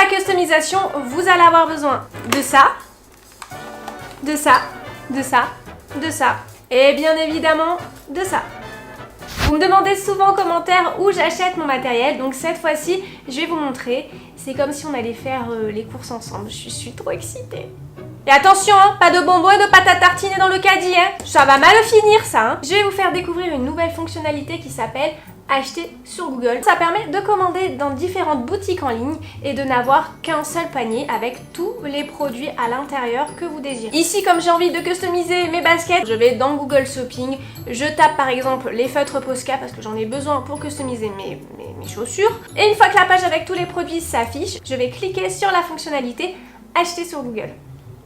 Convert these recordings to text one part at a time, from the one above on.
customisation, vous allez avoir besoin de ça, de ça, de ça, de ça, et bien évidemment de ça. Vous me demandez souvent en commentaire où j'achète mon matériel, donc cette fois-ci, je vais vous montrer. C'est comme si on allait faire les courses ensemble, je suis trop excitée. Et attention, hein, pas de bonbons et de pâte à tartiner dans le caddie, hein. Ça va mal finir ça. Hein. Je vais vous faire découvrir une nouvelle fonctionnalité qui s'appelle acheter sur Google. Ça permet de commander dans différentes boutiques en ligne et de n'avoir qu'un seul panier avec tous les produits à l'intérieur que vous désirez. Ici, comme j'ai envie de customiser mes baskets, je vais dans Google Shopping, je tape par exemple les feutres Posca parce que j'en ai besoin pour customiser mes chaussures. Et une fois que la page avec tous les produits s'affiche, je vais cliquer sur la fonctionnalité acheter sur Google.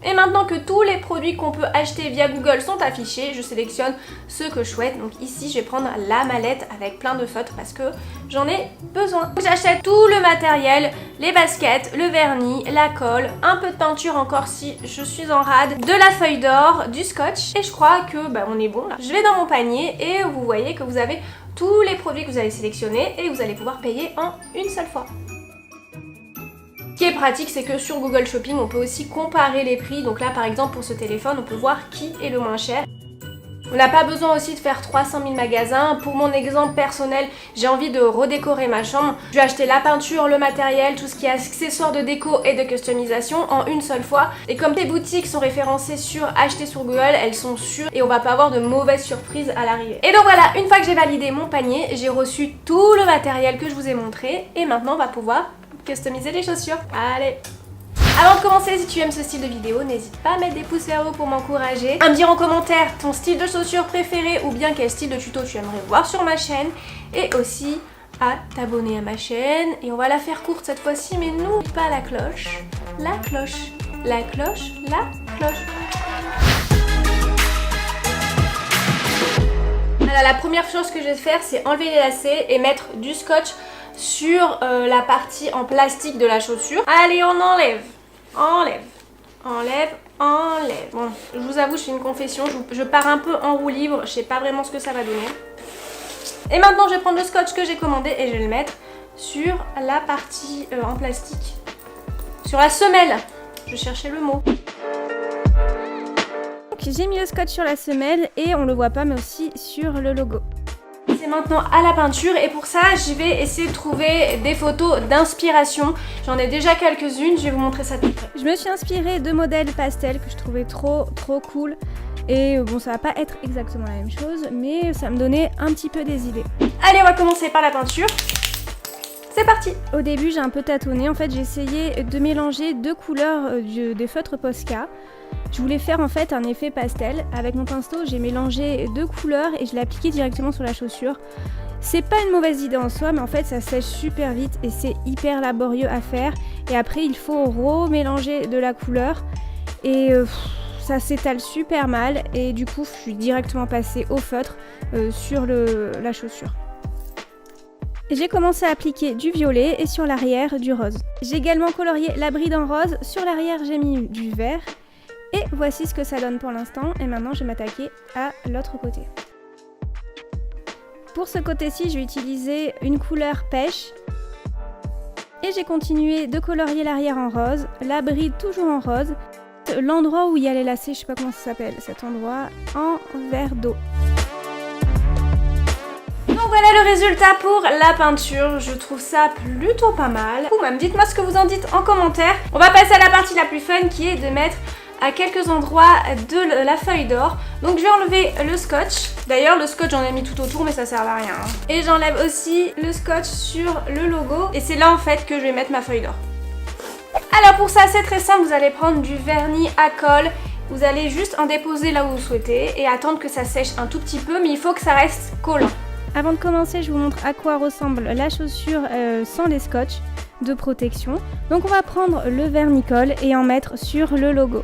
Et maintenant que tous les produits qu'on peut acheter via Google sont affichés, je sélectionne ceux que je souhaite. Donc ici, je vais prendre la mallette avec plein de feutres parce que j'en ai besoin. J'achète tout le matériel, les baskets, le vernis, la colle, un peu de peinture encore si je suis en rade, de la feuille d'or, du scotch. Et je crois que on est bon là. Je vais dans mon panier et vous voyez que vous avez tous les produits que vous avez sélectionnés et vous allez pouvoir payer en une seule fois. Ce qui est pratique, c'est que sur Google Shopping, on peut aussi comparer les prix. Donc là, par exemple, pour ce téléphone, on peut voir qui est le moins cher. On n'a pas besoin aussi de faire 300 000 magasins. Pour mon exemple personnel, j'ai envie de redécorer ma chambre. Je vais acheter la peinture, le matériel, tout ce qui est accessoires de déco et de customisation en une seule fois. Et comme tes boutiques sont référencées sur acheter sur Google, elles sont sûres et on va pas avoir de mauvaises surprises à l'arrivée. Et donc voilà, une fois que j'ai validé mon panier, j'ai reçu tout le matériel que je vous ai montré. Et maintenant, on va pouvoir customiser les chaussures. Allez! Avant de commencer, si tu aimes ce style de vidéo, n'hésite pas à mettre des pouces vers haut pour m'encourager, à me dire en commentaire ton style de chaussures préféré ou bien quel style de tuto tu aimerais voir sur ma chaîne et aussi à t'abonner à ma chaîne. Et on va la faire courte cette fois-ci, mais n'oublie pas la cloche, la cloche, la cloche, la cloche. Alors, la première chose que je vais faire, c'est enlever les lacets et mettre du scotch sur la partie en plastique de la chaussure. Allez, on enlève, enlève, enlève, enlève. Bon, je vous avoue, je fais une confession, je pars un peu en roue libre, je sais pas vraiment ce que ça va donner. Et maintenant, je vais prendre le scotch que j'ai commandé et je vais le mettre sur la partie en plastique, sur la semelle. Je cherchais le mot. J'ai mis le scotch sur la semelle et on le voit pas, mais aussi sur le logo. C'est maintenant à la peinture et pour ça je vais essayer de trouver des photos d'inspiration. J'en ai déjà quelques-unes, je vais vous montrer ça tout de près. Je me suis inspirée de modèles pastels que je trouvais trop cool. Et bon, ça va pas être exactement la même chose, mais ça me donnait un petit peu des idées. Allez, on va commencer par la peinture. C'est parti! Au début j'ai un peu tâtonné, en fait j'ai essayé de mélanger deux couleurs des feutres Posca. Je voulais faire en fait un effet pastel. Avec mon pinceau, j'ai mélangé deux couleurs et je l'ai appliqué directement sur la chaussure. C'est pas une mauvaise idée en soi, mais en fait ça sèche super vite et c'est hyper laborieux à faire. Et après il faut remélanger de la couleur et ça s'étale super mal. Et du coup je suis directement passée au feutre sur la chaussure. J'ai commencé à appliquer du violet et sur l'arrière du rose. J'ai également colorié la bride en rose. Sur l'arrière j'ai mis du vert. Et voici ce que ça donne pour l'instant. Et maintenant je vais m'attaquer à l'autre côté. Pour ce côté-ci, je vais utiliser une couleur pêche. Et j'ai continué de colorier l'arrière en rose, la bride toujours en rose. L'endroit où il y a les lacets, je sais pas comment ça s'appelle cet endroit, en vert d'eau. Donc voilà le résultat pour la peinture, je trouve ça plutôt pas mal. Ou même dites-moi ce que vous en dites en commentaire. On va passer à la partie la plus fun qui est de mettre à quelques endroits de la feuille d'or. Donc je vais enlever le scotch. D'ailleurs le scotch j'en ai mis tout autour mais ça sert à rien. Et j'enlève aussi le scotch sur le logo. Et c'est là en fait que je vais mettre ma feuille d'or. Alors pour ça c'est très simple, vous allez prendre du vernis à colle. Vous allez juste en déposer là où vous souhaitez et attendre que ça sèche un tout petit peu, mais il faut que ça reste collant. Avant de commencer, je vous montre à quoi ressemble la chaussure sans les scotch de protection. Donc on va prendre le vernis-colle et en mettre sur le logo.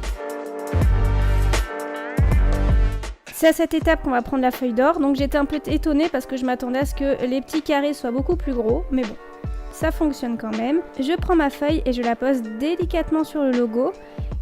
C'est à cette étape qu'on va prendre la feuille d'or. Donc j'étais un peu étonnée parce que je m'attendais à ce que les petits carrés soient beaucoup plus gros. Mais bon, ça fonctionne quand même. Je prends ma feuille et je la pose délicatement sur le logo.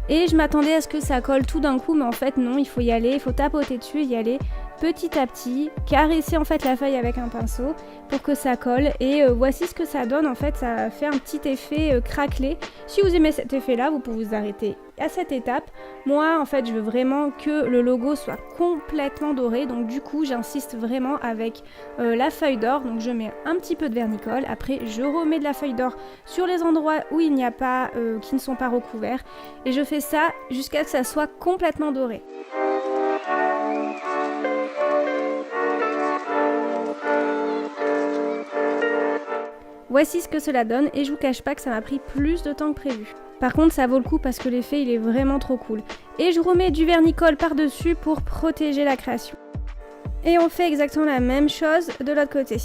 Et je m'attendais à ce que ça colle tout d'un coup, mais en fait non, il faut y aller, il faut tapoter dessus et y aller petit à petit, caresser en fait la feuille avec un pinceau pour que ça colle et voici ce que ça donne. En fait, ça fait un petit effet craquelé. Si vous aimez cet effet là, vous pouvez vous arrêter à cette étape. Moi en fait je veux vraiment que le logo soit complètement doré, donc du coup j'insiste vraiment avec la feuille d'or. Donc je mets un petit peu de vernicole, après je remets de la feuille d'or sur les endroits où il n'y a pas, qui ne sont pas recouverts, et je fais ça jusqu'à ce que ça soit complètement doré. Voici ce que cela donne et je vous cache pas que ça m'a pris plus de temps que prévu. Par contre ça vaut le coup parce que l'effet il est vraiment trop cool. Et je remets du vernicole par dessus pour protéger la création. Et on fait exactement la même chose de l'autre côté.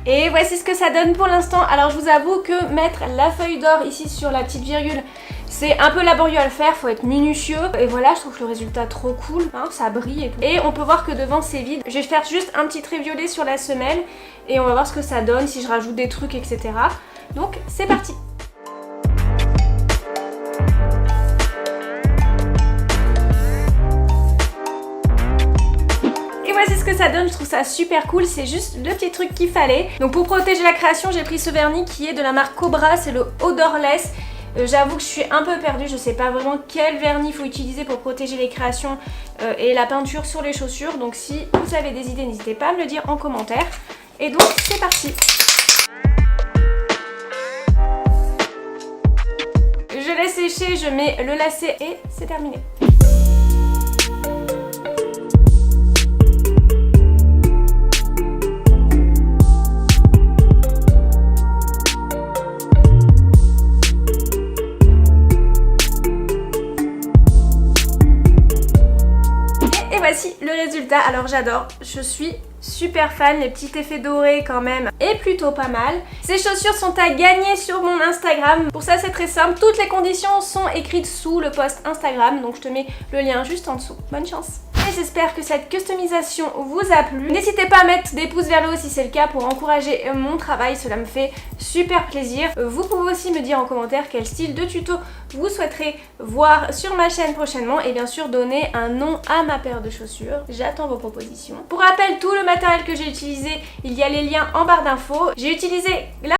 Et voici ce que ça donne pour l'instant. Alors je vous avoue que mettre la feuille d'or ici sur la petite virgule, c'est un peu laborieux à le faire, faut être minutieux. Et voilà, je trouve le résultat trop cool, hein, ça brille et tout. Et on peut voir que devant c'est vide. Je vais faire juste un petit trait violet sur la semelle et on va voir ce que ça donne, si je rajoute des trucs, etc. Donc c'est parti. Voici ce que ça donne, je trouve ça super cool, c'est juste le petit truc qu'il fallait. Donc pour protéger la création, j'ai pris ce vernis qui est de la marque Cobra, c'est le Odorless. J'avoue que je suis un peu perdue, je sais pas vraiment quel vernis il faut utiliser pour protéger les créations et la peinture sur les chaussures. Donc si vous avez des idées, n'hésitez pas à me le dire en commentaire. Et donc c'est parti. Je laisse sécher, je mets le lacet et c'est terminé. Voici le résultat, alors j'adore, je suis super fan, les petits effets dorés quand même est plutôt pas mal. Ces chaussures sont à gagner sur mon Instagram, pour ça c'est très simple, toutes les conditions sont écrites sous le post Instagram, donc je te mets le lien juste en dessous. Bonne chance! Et j'espère que cette customisation vous a plu. N'hésitez pas à mettre des pouces vers le haut si c'est le cas pour encourager mon travail, cela me fait super plaisir. Vous pouvez aussi me dire en commentaire quel style de tuto vous souhaiterez voir sur ma chaîne prochainement et bien sûr donner un nom à ma paire de chaussures. J'attends vos propositions. Pour rappel, tout le matériel que j'ai utilisé, il y a les liens en barre d'infos. J'ai utilisé la